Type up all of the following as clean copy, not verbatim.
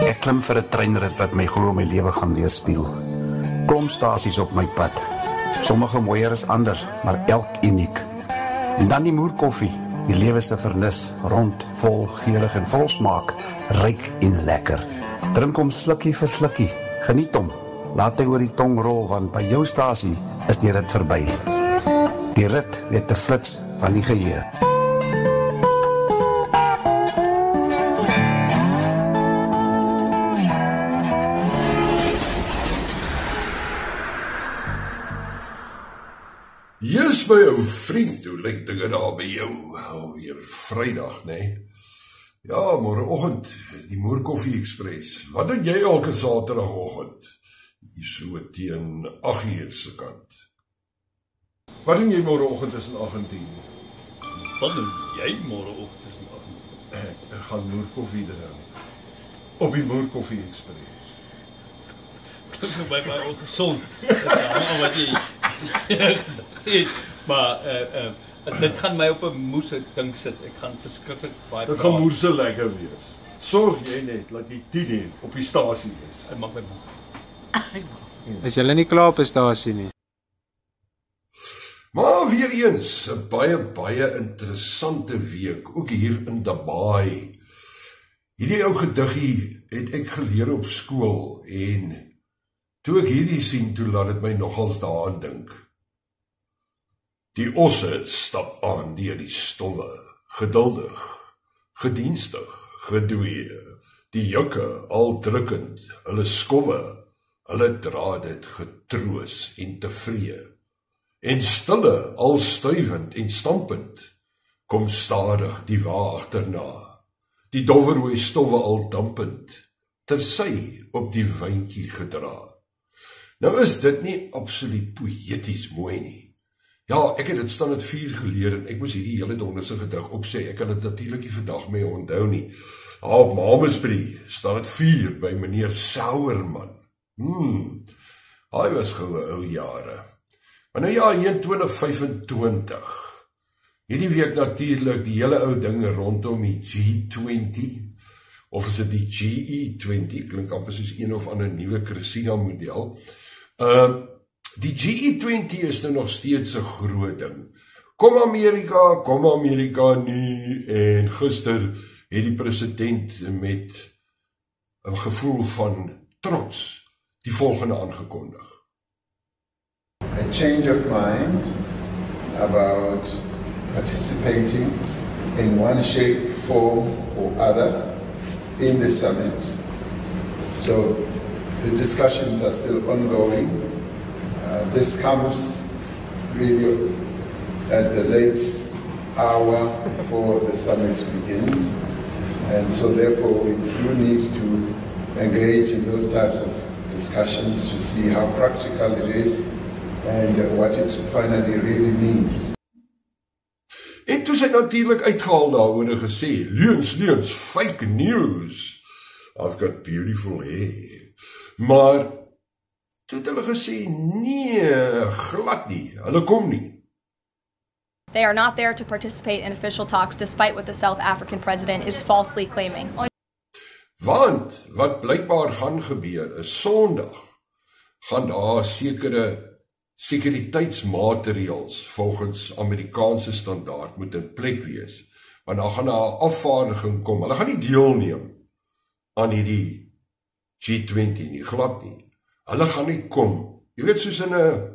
Ek klim vir 'n treinrit wat my glo my lewe gaan weerspieël. Klomp stasies op my pad. Sommige mooier as ander, maar elk uniek. En dan die moerkoffie, die lewe se vernis, rond, vol, geurig en vol smaak, ryk en lekker. Drink hom slukkie vir slukkie, geniet hom. Laat hy oor die tong rol, want by jou stasie is die rit verby. Die rit weet te flits van die geheue. Yes, my ou vriend, hoe lyk dinge daar by jou? Alweer Vrydag, nee? Ja, môreoggend, die Moerkoffie Express. Wat doen jy elke Saterdagoggend? Hier so teen 8:00 se kant. Wat doen jy môreoggend tussen 8 en 10? Wat doen jy môreoggend tussen 8 en 10? Ek gaan moerkoffie drink. Op die Moerkoffie Express. Dit is my baie ongezond. Wat jy maar dit gaan my op 'n moeë ding sit. Ek gaan verskriklik baie Dit gaan moeë lekker wees. Sorg jy net dat jy 10:00 op die stasie is. Dit maak my moeg. Is julle nie klaar op die stasie nie? Maar weer eens, 'n baie interessante week, ook hier in Dubai. Hierdie ou gediggie het ek geleer op skool en toe ek hierdie sien, toe laat dit my nogals daaraan dink. Die osse stap aan deur die stowwe, geduldig, gedienstig, gedwee, die jukke al drukkend, hulle skowwe, hulle dra dit getroos en tevree, en stille al stuivend en stampend, kom stadig die wa agterna, die dowwerooi stowwe al dampend, ter sy op die wyntjie gedra. Nou is dit nie absoluut poëties mooi nie. Ja, ek het dit standaard 4 geleer en ek moes hierdie hele donderse gedig opsê. Ek kan dit natuurlik nie vandag mee onthou nie. Op Mamesbury staan dit 4 by meneer Sauerman. Hy was goue ou jare. Maar nou ja, 2025. Hierdie week natuurlik die hele ou ding rondom die G20. Of is dit die GE20? Klink amper soos een of ander nuwe Cressida model. Die GE20 is nou nog steeds 'n groot ding. Kom Amerika nie. En gister het die president met 'n gevoel van trots die volgende aangekondig. A change of mind about participating in one shape, form or other in the summit. So the discussions are still ongoing. This comes really at the late hour before the summit begins. And so therefore we do need to engage in those types of discussions to see how practical it is and what it finally really means. En toe sy natuurlik uitgehaal daaroor en gesê, leuns, fake news. I've got beautiful hair. Maar toe het hulle gesê, nee, glad nie, hulle kom nie. They are not there to participate in official talks despite what the South African president is falsely claiming. Want wat blykbaar gaan gebeur is Sondag gaan daar sekere sekuriteitsmaatreëls volgens Amerikaanse standaard moet in plek wees. Want daar gaan 'n afvaardiging kom. Hulle gaan nie deelneem aan hierdie G20 nie, glad nie. Hulle gaan nie kom. Jy weet soos in 'n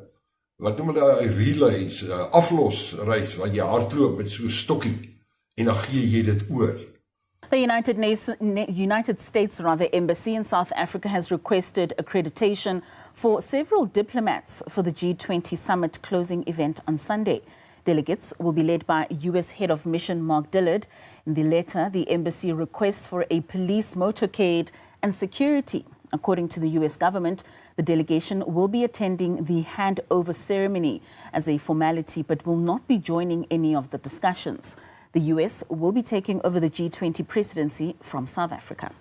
wat noem hulle 'n relays, 'n aflosreis waar jy hardloop met so 'n stokkie en dan gee jy dit oor. The United States Embassy in South Africa has requested accreditation for several diplomats for the G20 summit closing event on Sunday. Delegates will be led by U.S. Head of Mission Mark Dillard. In the letter, the embassy requests for a police motorcade and security. According to the U.S. government, the delegation will be attending the handover ceremony as a formality but will not be joining any of the discussions. The U.S. will be taking over the G20 presidency from South Africa.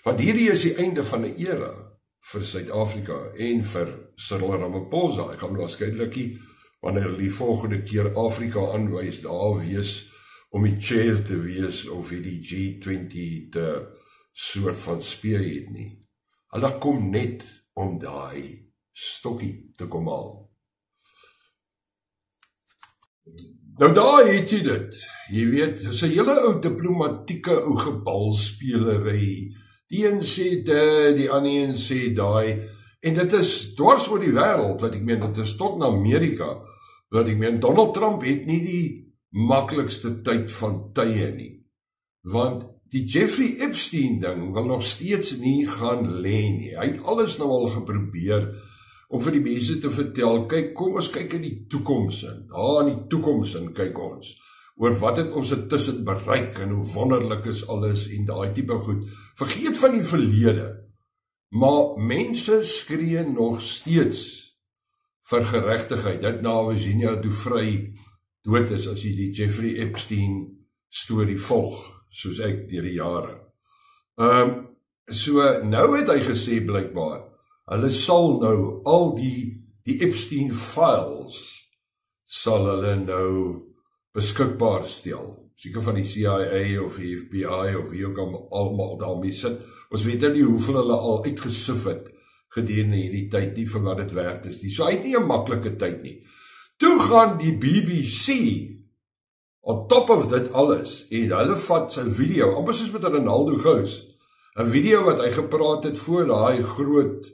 Want hierdie is die einde van 'n era vir Suid-Afrika en vir Cyril Ramaphosa. Ek gaan waarskynlik wanneer hulle die volgende keer Afrika aanwys, daar wees om die chair te wees of die G20 te soort van spee het nie. Hulle kom net om daai stokkie te kom haal. Nou daar het jy dit. Jy weet, dit is 'n hele ou diplomatieke ou gebalspelery. Die een sê dit, die ander een sê daai. En dit is dwars oor die wêreld, wat ek meen, dit is tot na Amerika. Wat ek meen, Donald Trump het nie die maklikste tyd van tye nie. Want die Jeffrey Epstein ding wil nog steeds nie gaan lê nie. Hy het alles nou al geprobeer om vir die mense te vertel, kyk, kom ons kyk in die toekoms in. Daar in die toekoms in kyk ons. Oor wat het ons intussen bereik en hoe wonderlik is alles en daai tipe goed. Vergeet van die verlede. Maar mense skree nog steeds vir geregtigheid. Dit na Virginia Dufresne dood is as jy die Jeffrey Epstein storie volg, soos ek deur die jare. So nou het hy gesê blykbaar, hulle sal nou al die Epstein files sal hulle nou beskikbaar stel. Seker van die CIA of die FBI of wie ook almal daarmee sit. Ons weet nie hoeveel hulle al uitgesif het gedurende hierdie tyd nie vir wat dit werd is nie. So hy het nie 'n maklike tyd nie. Toe gaan die BBC on top of dit alles en hulle vat sy video, amper soos met Ronaldo Gous, 'n video wat hy gepraat het voor daai groot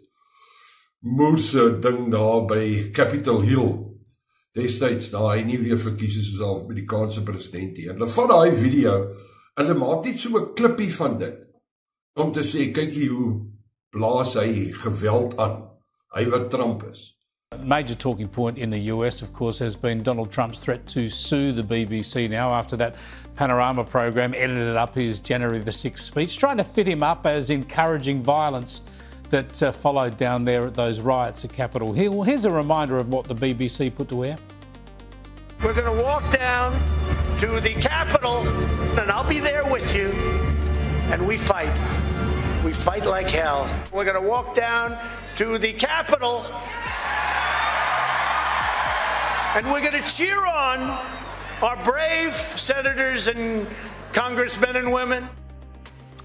moerse ding daar by Capitol Hill. Destyds, daar hy nie weer verkies is as Amerikaanse president nie. En hulle vat daai video, en hulle maak net so 'n klippie van dit, om te sê, kyk hier hoe blaas hy geweld aan, hy wat Trump is. A major talking point in the US, of course, has been Donald Trump's threat to sue the BBC now after that Panorama program edited up his January the 6th speech, trying to fit him up as encouraging violence that followed down there at those riots at Capitol Hill. Here's a reminder of what the BBC put to air. We're going to walk down to the Capitol, and I'll be there with you, and we fight. We fight like hell. We're going to walk down to the Capitol, and we're going to cheer on our brave senators and congressmen and women.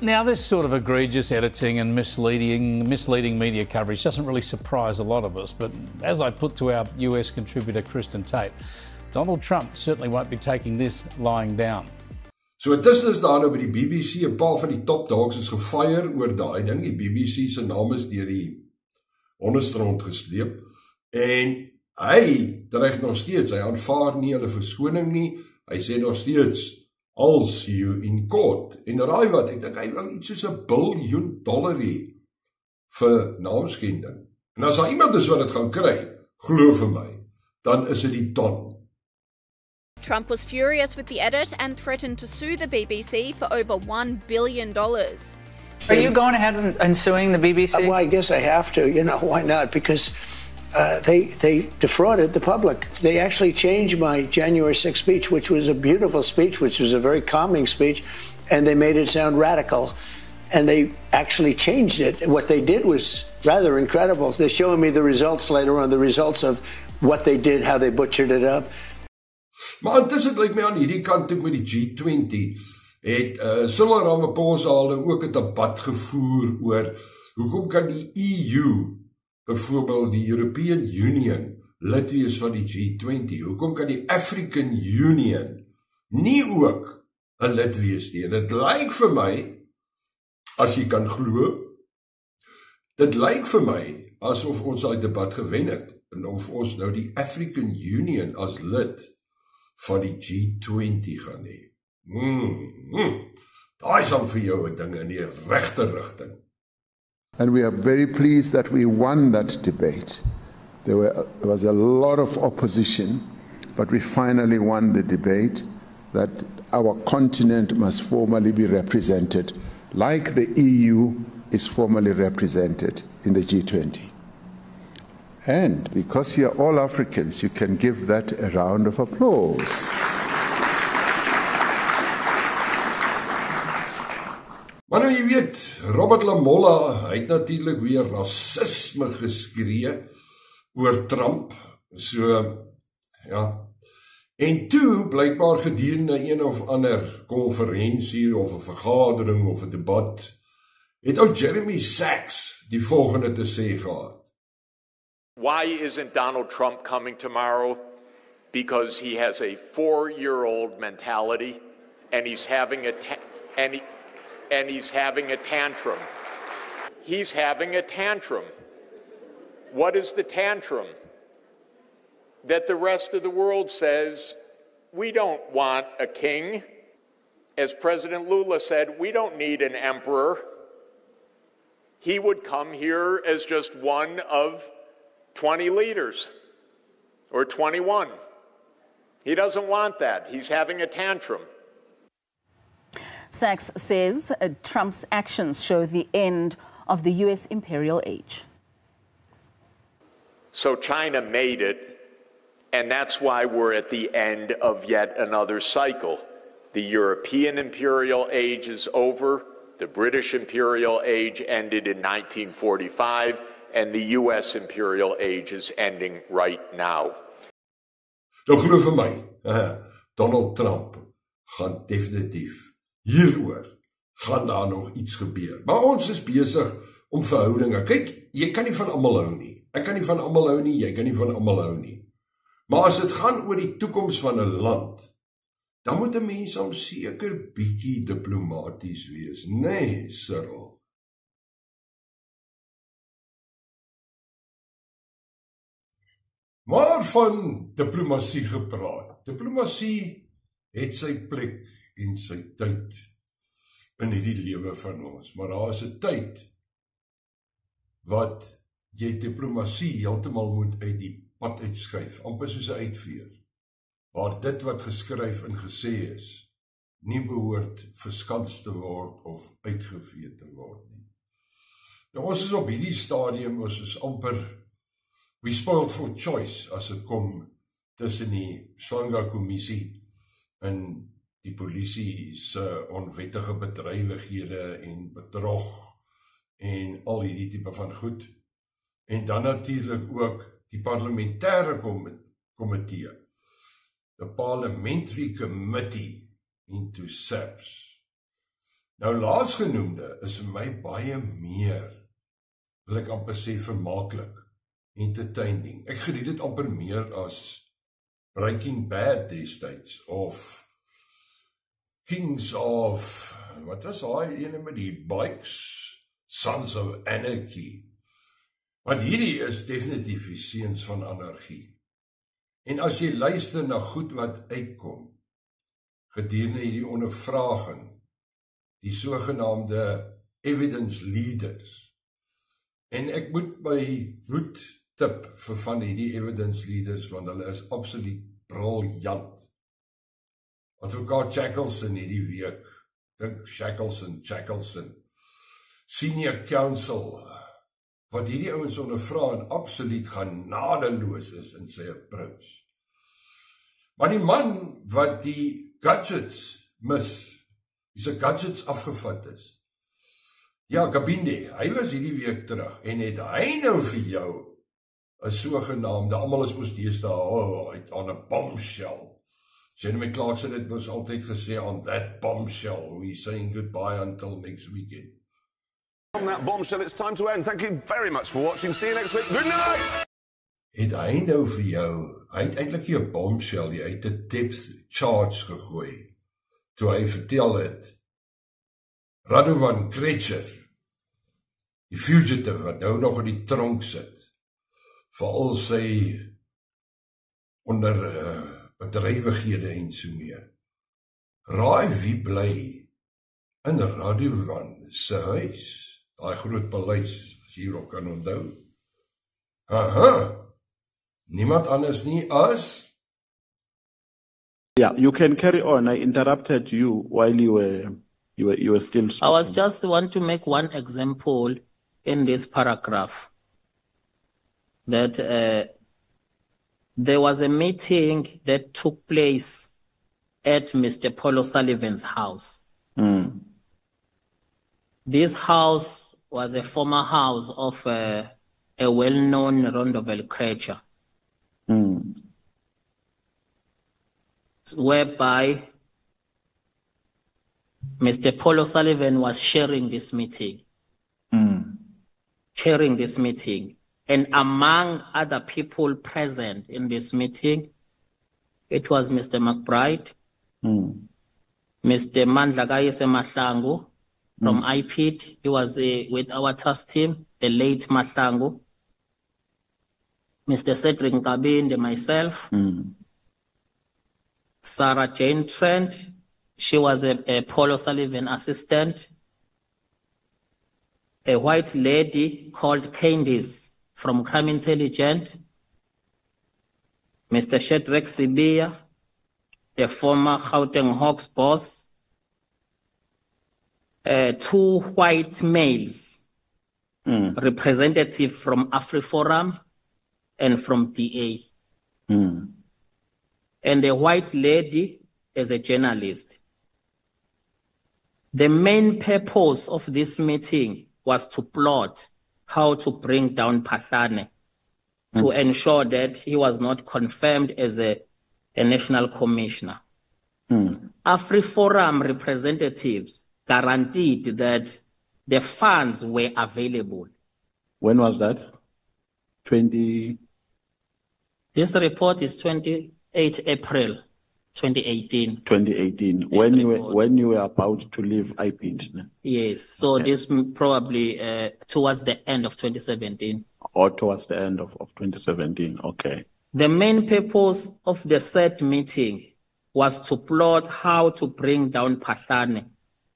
Now, this sort of egregious editing and misleading media coverage doesn't really surprise a lot of us, but as I put to our US contributor Kristen Tate, Donald Trump certainly won't be taking this lying down. So intussen is daar nou by die BBC 'n paar van die top dogs is gefire oor daai ding. Die BBC se naam is deur die hondestront gesleep en hy dreig nog steeds, hy aanvaar nie hulle verskoning nie. Hy sê nog steeds I'll see you in court. En raai wat, ek dink hy wil iets soos $1 biljoen hê vir naamskending. En as daar iemand is wat dit gaan kry, glo vir my, dan is dit die ton. Trump was furious with the edit and threatened to sue the BBC for over $1 billion. Are you going ahead and suing the BBC? Well, I guess I have to. You know, why not? Because they defrauded the public. They actually changed my January 6th speech, which was a beautiful speech, which was a very calming speech, and they made it sound radical. And they actually changed it. What they did was rather incredible. They're showing me the results later on, the results of what they did, how they butchered it up. Maar intussen lyk my aan hierdie kant toe met die G20 het Cyril Ramaphosa ook 'n debat gevoer oor hoekom kan die EU, byvoorbeeld die European Union, lid wees van die G20? Hoekom kan die African Union nie ook 'n lid wees nie? En dit lyk vir my, as jy kan glo, dit lyk vir my asof ons daai debat gewen het en of ons nou die African Union as lid van die G20 gaan hê. Daai is dan vir jou 'n ding in die regte rigting. And we are very pleased that we won that debate. There was a lot of opposition, but we finally won the debate that our continent must formally be represented, like the EU is formally represented in the G20. And because you are all Africans, you can give that a round of applause. Maar nou jy weet, Robert Lamola, hy het natuurlik weer rasisme geskree oor Trump. So, ja. En toe, blykbaar gedurende een of ander konferensie of 'n vergadering of 'n debat het ou Jeremy Sachs die volgende te sê gehad. Why isn't Donald Trump coming tomorrow? Because he has a 4-year-old mentality, and he's having a he's having a tantrum. He's having a tantrum. What is the tantrum? That the rest of the world says, we don't want a king. As President Lula said, we don't need an emperor. He would come here as just one of 20 leaders, or 21. He doesn't want that. He's having a tantrum. Sachs says Trump's actions show the end of the U.S. imperial age. So China made it, and that's why we're at the end of yet another cycle. The European imperial age is over. The British imperial age ended in 1945, and the U.S. imperial age is ending right now. Nou glo vir my, Donald Trump gaan definitief hieroor gaan daar nog iets gebeur. Maar ons is besig om verhoudinge. Kyk, jy kan nie van almal hou nie. Ek kan nie van almal hou nie, jy kan nie van almal hou nie. Maar as dit gaan oor die toekoms van 'n land, dan moet 'n mens om seker bietjie diplomaties wees, nee, Cyril. Maar van diplomatie gepraat. Diplomatie het sy plek en sy tyd in hierdie lewe van ons. Maar daar is 'n tyd wat jy diplomatie heeltemal moet uit die pad uitskuif, amper soos 'n uitveer, waar dit wat geskryf en gesê is, nie behoort verskans te word of uitgevee te word nie. Nou ons is op hierdie stadium, ons is amper we spoiled for choice as dit kom tussen die Sangha-kommissie en die polisie se onwettige bedrywighede en bedrog en al hierdie tipe van goed. En dan natuurlik ook die parlementêre komitee, the Parliamentary Committee into SAPS. Nou laasgenoemde is vir my baie meer, wil ek amper sê vermaaklik, entertaining. Ek geniet dit amper meer as Breaking Bad destyds, of Kings of, wat was daai ene met die bikes, Sons of Anarchy. Want hierdie is definitief die seuns van anargie. En as jy luister na goed wat uitkom, gedurende hierdie ondervraging, die sogenaamde evidence leaders, en ek moet my hoed tip vir van hierdie evidence leaders, want hulle is absoluut briljant. Advokaat Shackleton hierdie week, dink Shackleton, senior counsel, wat hierdie ouens ondervra en absoluut genadeloos is in sy approach. Maar die man wat die gadgets mis, wie sy gadgets afgevat is, ja, Gabinde, hy was hierdie week terug, en het hy nou vir jou, een sogenaamde, almal is moes deesdae, uit aan 'n bombshell. Jeremy Clarkson het ons altyd gesê, on that bombshell, we saying goodbye until next weekend. On that bombshell, it's time to end. Thank you very much for watching. See you next week. Good night! Het hy nou vir jou, hy het eintlik nie 'n bombshell, hy het 'n depth charge gegooi, toe hy vertel het, Radovan Kretschmer, die fugitive wat nou nog in die tronk sit, vir al sy bedrywighede en so meer. Raai wie bly in Radovan se huis, daai groot paleis, as jy hierop kan onthou. Niemand anders nie as? Yeah, you can carry on. I interrupted you while you were still speaking. I was just want to make one example in this paragraph, that there was a meeting that took place at Mr. Paul O'Sullivan's house. This house was a former house of a well-known Rondobel creature, whereby Mr. Paul O'Sullivan was sharing this meeting. chairing this meeting. And among other people present in this meeting, it was Mr. McBride, Mr. Mandlakayise Mahlangu from IPID. He was with our task team, the late Mahlangu. Mr. Cedric Nkabinde, myself. Sarah Jane Trent, she was a Paul O'Sullivan assistant. A white lady called Candice from Crime Intelligence. Mr. Shedrack Sibia, the former Gauteng Hawks boss. 2 white males, representative from AfriForum and from DA. And a white lady as a journalist. The main purpose of this meeting was to plot how to bring down Phahlane to ensure that he was not confirmed as a national commissioner. AfriForum representatives guaranteed that the funds were available. When was that? 20. This report is 28 April 2018. 2018. When you were about to leave IPID. Yes. So this probably towards the end of 2017. Or towards the end of 2017. Okay. The main purpose of the said meeting was to plot how to bring down Phahlane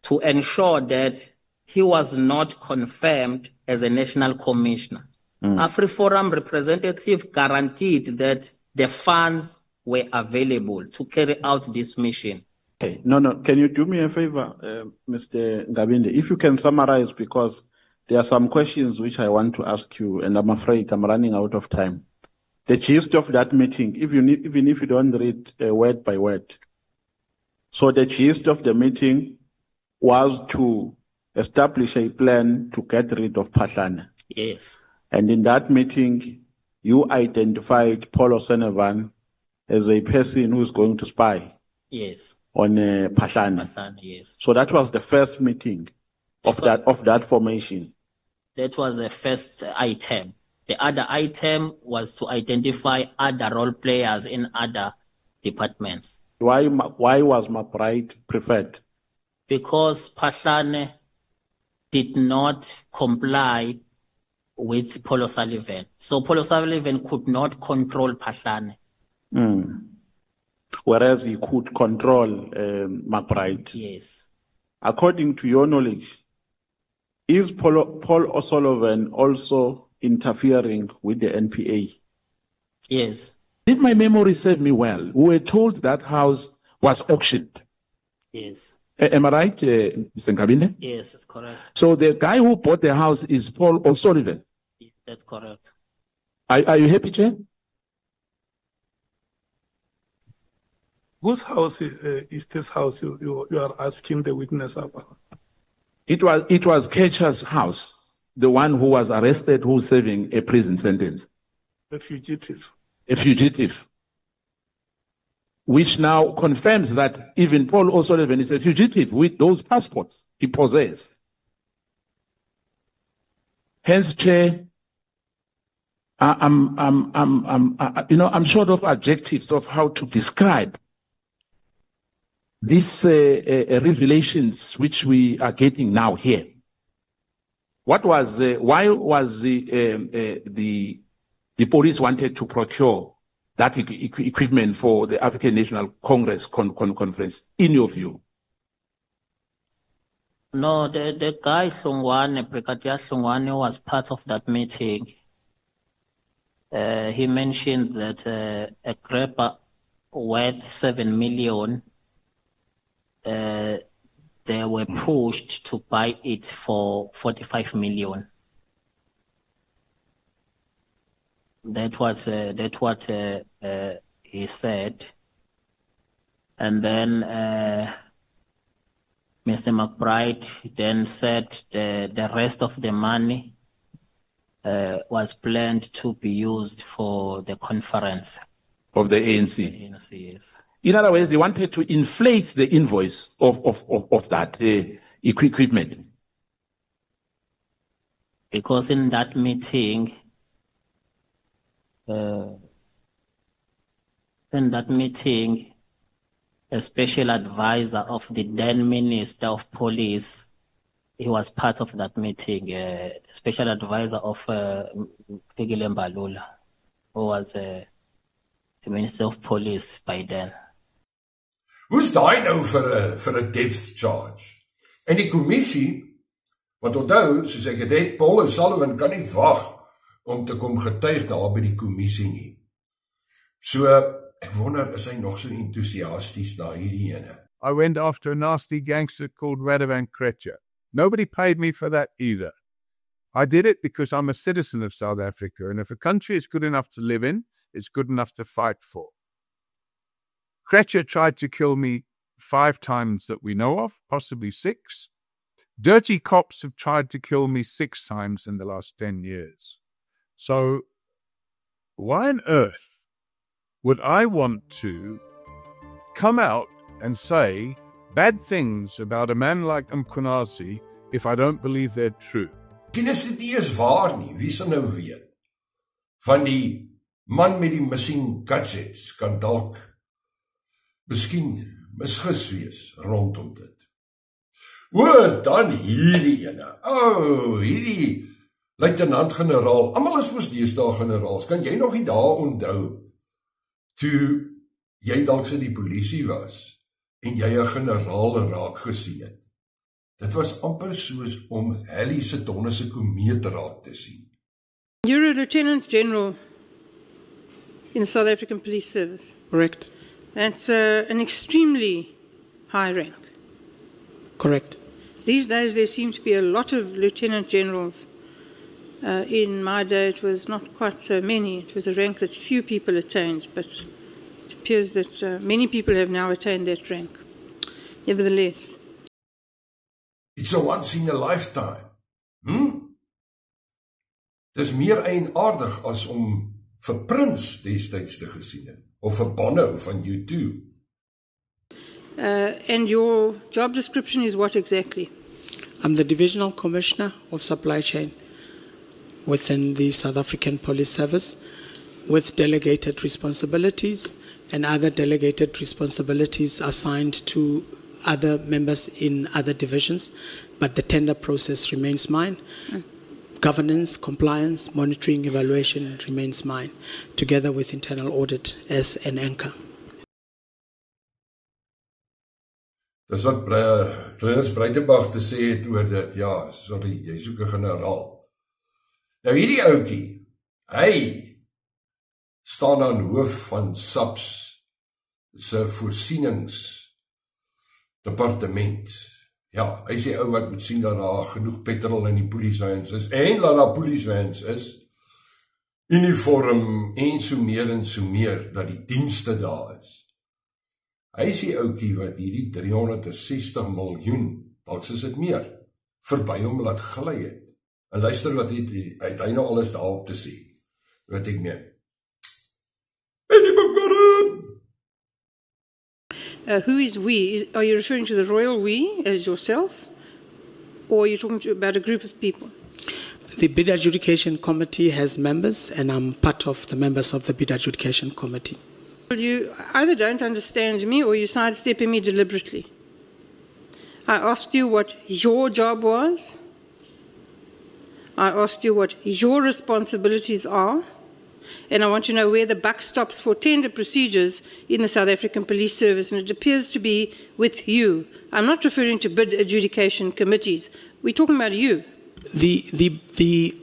to ensure that he was not confirmed as a national commissioner. AfriForum representative guaranteed that the funds were available to carry out this mission. Okay. No. Can you do me a favor, Mr. Nkabinde? If you can summarize, because there are some questions which I want to ask you, and I'm afraid I'm running out of time. The gist of that meeting, even if you don't read word by word. So the gist of the meeting was to establish a plan to get rid of Phahlane. Yes. And in that meeting, you identified Paul O'Sullivan as a person who is going to spy. Yes. On Phahlane. Yes. So that was the first meeting of that formation. That was the first item. The other item was to identify other role players in other departments. Why was McBride preferred? Because Phahlane did not comply with Paul O'Sullivan. So Paul O'Sullivan could not control Phahlane. Whereas he could control McBride. Yes. According to your knowledge, is Paul O'Sullivan also interfering with the NPA? Yes. If my memory serves me well, we were told that house was auctioned. Yes. Am I right, Mr. Nkabinde? Yes, that's correct. So the guy who bought the house is Paul O'Sullivan. That's correct. Are you happy, Chair? Whose house is this house you are asking the witness about? It was Ketcher's house, the one who was arrested, who was serving a prison sentence. A fugitive. A fugitive. Which now confirms that even Paul O'Sullivan is a fugitive with those passports he possesses. Hence, Chair, I'm short of adjectives of how to describe these revelations which we are getting now here. Why was the police wanted to procure that equipment for the African National Congress conference, in your view? No, the guy Hlongwane, Brigadier Hlongwane, was part of that meeting. He mentioned that a grabber worth 7 million, they were pushed to buy it for 45 million. That's what he said. And then Mr. McBride then said the rest of the money was planned to be used for the conference. Of the ANC? The ANC, yes. In other words, they wanted to inflate the invoice of that equipment. because in that meeting, a special advisor of the then Minister of Police, he was part of that meeting, special advisor of Fikile Mbalula, who was the Minister of Police by then. Hoe's daai nou vir 'n depth charge? En die kommissie, wat onthou, soos ek het, Paul O'Sullivan kan nie wag om te kom getuig daar by die kommissie nie. So, ek wonder, is hy nog so enthousiasties na hierdie ene? I went after a nasty gangster called Radovan Krejcir. Nobody paid me for that either. I did it because I'm a citizen of South Africa, and if a country is good enough to live in, it's good enough to fight for. Krejcir tried to kill me 5 times that we know of, possibly 6. Dirty cops have tried to kill me 6 times in the last 10 years. So, why on earth would I want to come out and say bad things about a man like Mkhwanazi if I don't believe they're true? Sien is dit nie eens waar nie, wie sal nou weet? Van die man met die missing gadgets kan dalk miskien misgis wees rondom dit. Dan hierdie ene. Hierdie luitenant-generaal. Almal is mos deesdae generaals. Kan jy nog nie daar onthou toe jy dalk so die polisie was en jy 'n generaal raak gesien het? Dit was amper soos om Halley se tonne se komeet raak te sien. You're a Lieutenant General in the South African Police Service. Correct. That's an extremely high rank. Correct. These days there seem to be a lot of Lieutenant Generals. In my day it was not quite so many. It was a rank that few people attained, but it appears that many people have now attained that rank. Nevertheless. It's a once in a lifetime. Dis meer eienaardig as om vir Prins destyds te gesien het, of vir Bono van U2. And your job description is what exactly? I'm the Divisional Commissioner of Supply Chain within the South African Police Service, with delegated responsibilities and other delegated responsibilities assigned to other members in other divisions, but the tender process remains mine. Governance, compliance, monitoring, evaluation remains mine, together with internal audit as an anchor. Dis wat Clarence Breitenbach te sê het oor dit, ja, sorry, jy soek 'n generaal. Nou hierdie ouetjie, hy staan aan hoof van SAPS se voorsieningsdepartement. Ja, hy sê ou wat moet sien dat daar genoeg petrol in die polisie is, en dat daar polisievans is, uniform en so meer, dat die dienste daar is. Hy is die ouetjie wat hierdie 360 miljoen, dalk is dit meer, verby hom laat gly het. En luister wat het hy nou alles daarop te sê. Wat ek meen. Who is we? Are you referring to the royal we as yourself? Or are you talking about a group of people? The Bid Adjudication Committee has members, and I'm part of the members of the Bid Adjudication Committee. Well, you either don't understand me or you're sidestepping me deliberately. I asked you what your job was. I asked you what your responsibilities are. And I want to know where the buck stops for tender procedures in the South African Police Service, and it appears to be with you. I'm not referring to bid adjudication committees. We're talking about you. The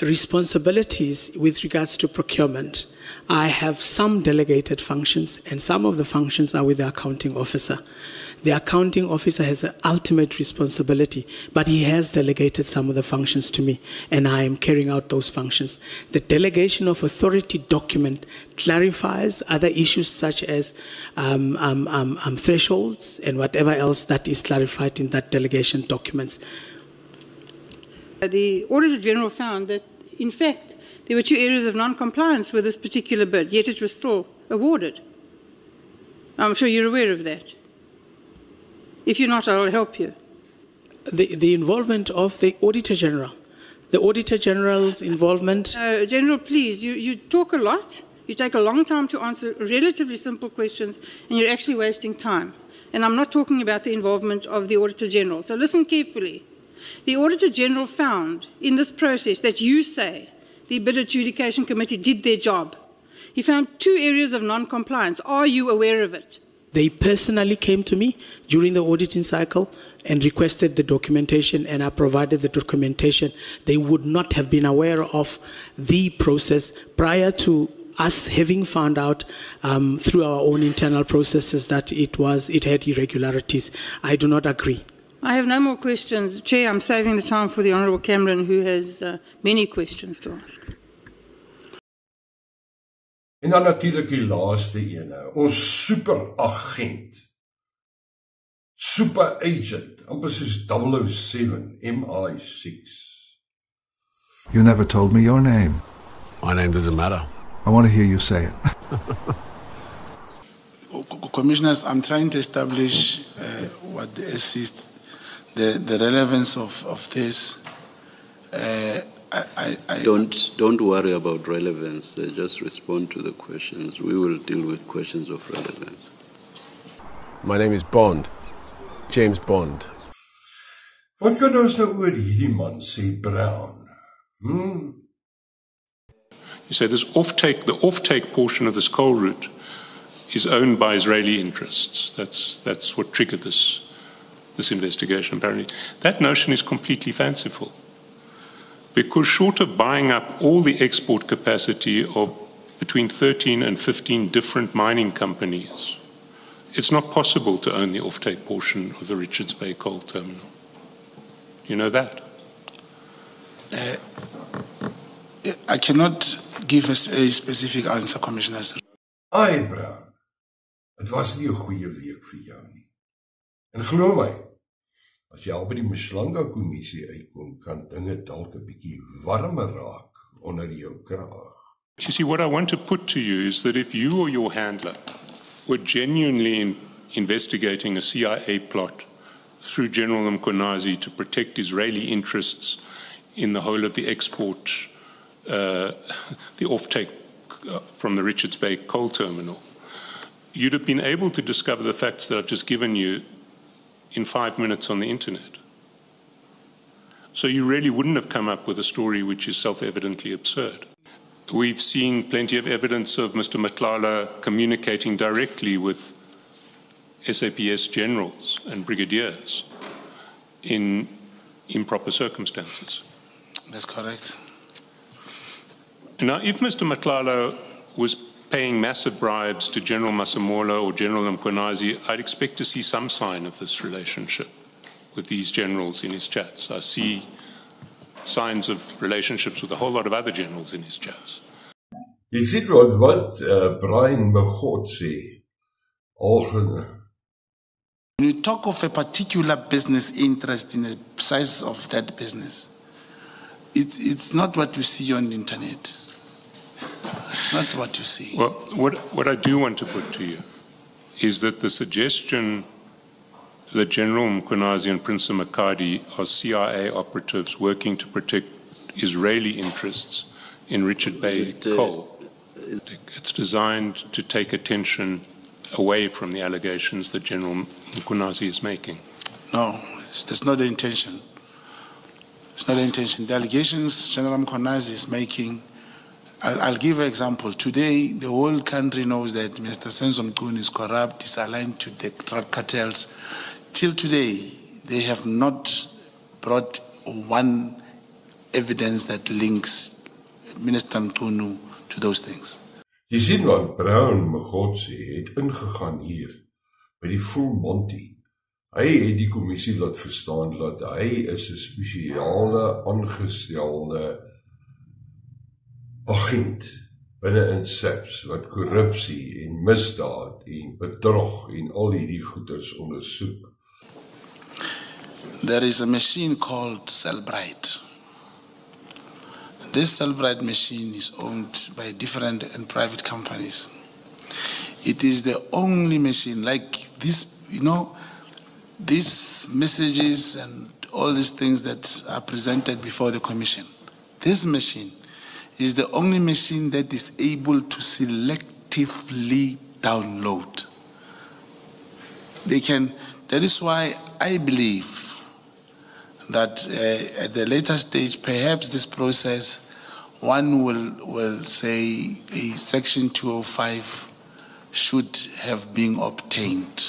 responsibilities with regards to procurement, I have some delegated functions, and some of the functions are with the accounting officer. The accounting officer has an ultimate responsibility, but he has delegated some of the functions to me, and I am carrying out those functions. The delegation of authority document clarifies other issues such as thresholds and whatever else that is clarified in that delegation documents. The Auditor General found that, in fact, there were 2 areas of non-compliance with this particular bid, yet it was still awarded. I'm sure you're aware of that. If you're not, I'll help you. The involvement of the Auditor General The Auditor General's involvement. General, please, you talk a lot. You take a long time to answer relatively simple questions, and you're actually wasting time. And I'm not talking about the involvement of the Auditor General. So listen carefully. The Auditor General found in this process that you say the Bid Adjudication Committee did their job. He found 2 areas of non-compliance. Are you aware of it? They personally came to me during the auditing cycle and requested the documentation, and I provided the documentation. They would not have been aware of the process prior to us having found out through our own internal processes that it had irregularities. I do not agree. I have no more questions. Chair, I'm saving the time for the Honourable Cameron, who has many questions to ask. En dan natuurlijk die laaste ene, ons superagent, superagent, amper soos 007, MI6. You never told me your name. My name doesn't matter. I want to hear you say it. Commissioners, I'm trying to establish what the assist, the relevance of this. Don't worry about relevance. Just respond to the questions. We will deal with questions of relevance. My name is Bond. James Bond. Wat kan ons nou oor hierdie man sê, Brown? You say this the off-take portion of this coal route is owned by Israeli interests. That's what triggered this investigation, apparently. That notion is completely fanciful. Because short of buying up all the export capacity of between 13 and 15 different mining companies, it's not possible to own the off-take portion of the Richards Bay coal terminal. You know that? I cannot give a specific answer, Commissioners. Ai, Brown, het was nie 'n goeie week vir jou nie. En glo my, as jy al by die Mhlanga-kommissie uitkom, kan dinge dalk 'n bietjie warmer raak onder jou kraag. You see, what I want to put to you is that if you or your handler were genuinely investigating a CIA plot through General Mkhwanazi to protect Israeli interests in the whole of the export, the offtake from the Richards Bay coal terminal, you'd have been able to discover the facts that I've just given you in 5 minutes on the internet. So you really wouldn't have come up with a story which is self-evidently absurd. We've seen plenty of evidence of Mr. Matlala communicating directly with SAPS generals and brigadiers in improper circumstances. That's correct. Now, if Mr. Matlala was paying massive bribes to General Masemola or General Mkhwanazi, I'd expect to see some sign of this relationship with these generals in his chats. I see signs of relationships with a whole lot of other generals in his chats. Jy sien wat Brian Begot sê, when you talk of a particular business interest in the size of that business, it's not what you see on the internet. It's not what you see. Well, what I do want to put to you is that the suggestion that General Mkhwanazi and Prince Makadi are CIA operatives working to protect Israeli interests in Richard Bay coal, it's designed to take attention away from the allegations that General Mkhwanazi is making. No, that's not the intention. It's not the intention. The allegations General Mkhwanazi is making, I'll give an example. Today, the whole country knows that Mr. Senzo Mchunu is corrupt, is aligned to the drug cartels. Till today, they have not brought one evidence that links Minister Mchunu to those things. Jy sien wat Brown Begot sê, het ingegaan hier by die Full Monty. Hy het die kommissie laat verstaan dat hy is 'n spesiale aangestelde agent binne in SAPS wat korrupsie en misdaad en bedrog en al hierdie goeders ondersoek. There is a machine called Cellbrite. This Cellbrite machine is owned by different and private companies. It is the only machine like this, these messages and all these things that are presented before the commission This machine is the only machine that is able to selectively download. That is why I believe that at the later stage, perhaps this process, one will say a Section 205 should have been obtained.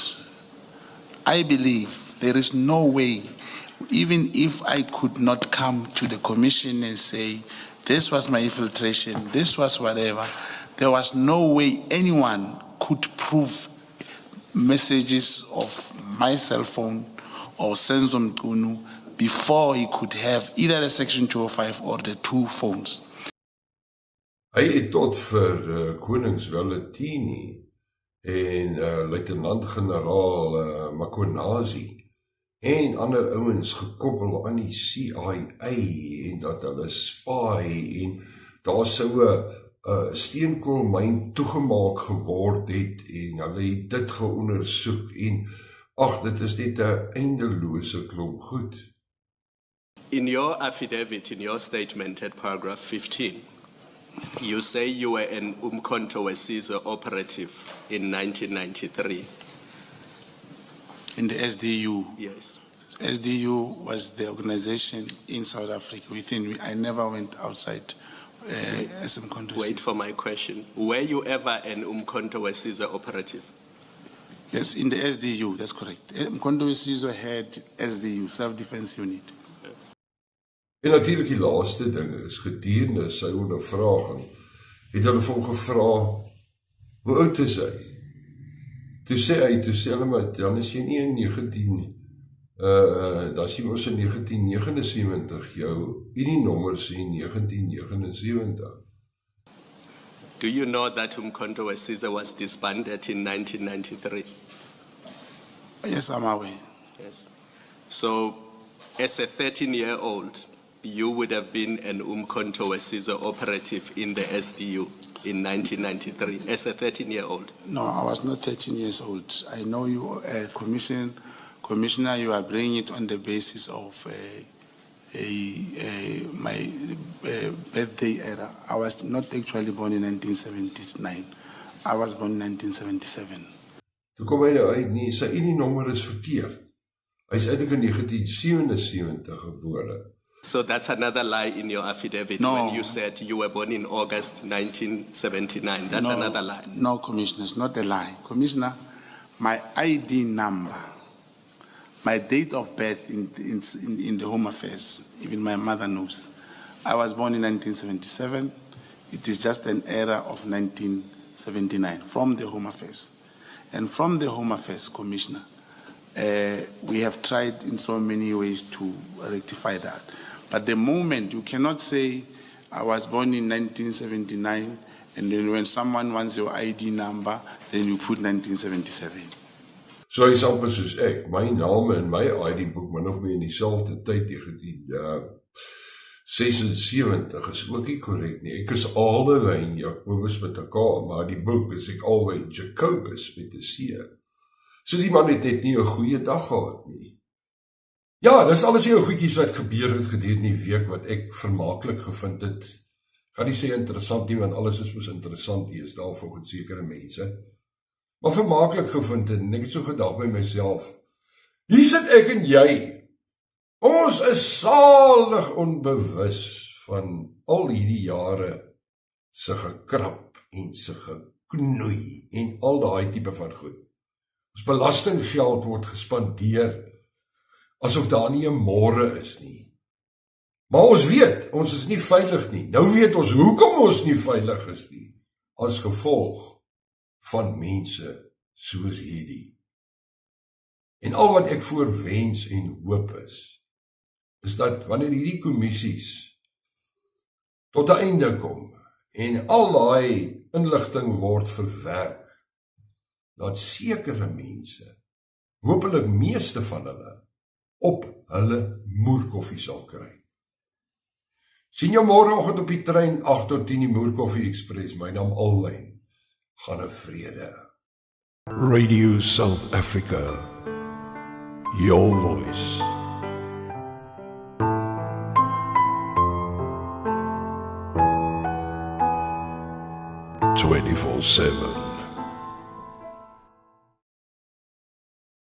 I believe there is no way, even if I could not come to the commission and say, this was my infiltration, this was whatever, there was no way anyone could prove messages of my cell phone or Senzo Mchunu before he could have either the Section 205 or the two phones. Hy het tot vir konings Welletini en luitenant-generaal Makonazi en ander ouens gekoppel aan die CIA en dat hulle spy en daar sou 'n steenkoolmyn toegemaak geword het en hulle het dit geondersoek en ag, dit is net 'n eindelose klomp goed. In your affidavit, in your statement at paragraph 15, you say you were an Umkhonto we Sizwe operative in 1993. In the SDU? Yes. SDU was the organization in South Africa within. I never went outside as Umkhonto we Sizwe. Wait for my question. Were you ever an Umkhonto we Sizwe operative? Yes, in the SDU, that's correct. Umkhonto we Sizwe had SDU, Self-Defense Unit. En natuurlijk die laaste ding is, gedurende sy ondervraging, het hulle vir hom gevra, hoe oud is hy? Toe sê hulle maar, dan is jy nie in 1979, jou ID-nommer sê 1979. Do you know that Umkhonto we Sizwe was disbanded in 1993? Yes, I'm aware. Yes. So, as a 13-year-old, you would have been an Umkhonto we Sizwe operative in the SDU in 1993, as a 13-year-old? No, I was not 13 years old. I know you, Commissioner, you are bringing it on the basis of my birthday era. I was not actually born in 1979. I was born in 1977. Toe kom hy nou uit nie, sy ID-nommer is verkeerd. Hy is eintlik in 1977 gebore. So that's another lie in your affidavit when you said you were born in August 1979. That's another lie. No, Commissioner, it's not a lie. Commissioner, my ID number, my date of birth in the Home Affairs, even my mother knows. I was born in 1977. It is just an error of 1979 from the Home Affairs. And from the Home Affairs, Commissioner, we have tried in so many ways to rectify that. But the moment, you cannot say, I was born in 1979, and then when someone wants your ID number, then you put 1977. So hy is amper soos ek, my naam en my ID-boek, min of meer in dieselfde tyd, 1976 is ook nie correct nie. Ek is Aldewyn Jacobus met 'n K, maar die boek is ek Aldewyn Jacobus met 'n C. So die man het net nie 'n goeie dag gehad nie. Ja, dis alles die goedjies wat gebeur het gedurende die week wat ek vermaaklik gevind het. Gaan nie sê interessant nie, want alles is mos interessant hier, is daar volgens sekere mense. Maar vermaaklik gevind het, en ek het so gedag by myself, hier sit ek en jy, ons is salig onbewus van al hierdie jare se gekrap en se geknoei en al daai tipe van goed. Ons belastinggeld word gespandeer asof daar nie 'n môre is nie. Maar ons weet, ons is nie veilig nie. Nou weet ons hoekom ons nie veilig is nie, as gevolg van mense soos hierdie. En al wat ek voorwens en hoop is dat wanneer hierdie kommissies tot 'n einde kom en al daai inligting word verwerk, dat sekere mense, hopelik meeste van hulle, op hulle moerkoffie sal kry. Sien jou môreoggend op die trein 8 tot 10 die Moerkoffie Express. My naam Alwyn. Gaan 'n vrede. Radio South Africa. Your voice. 24/7.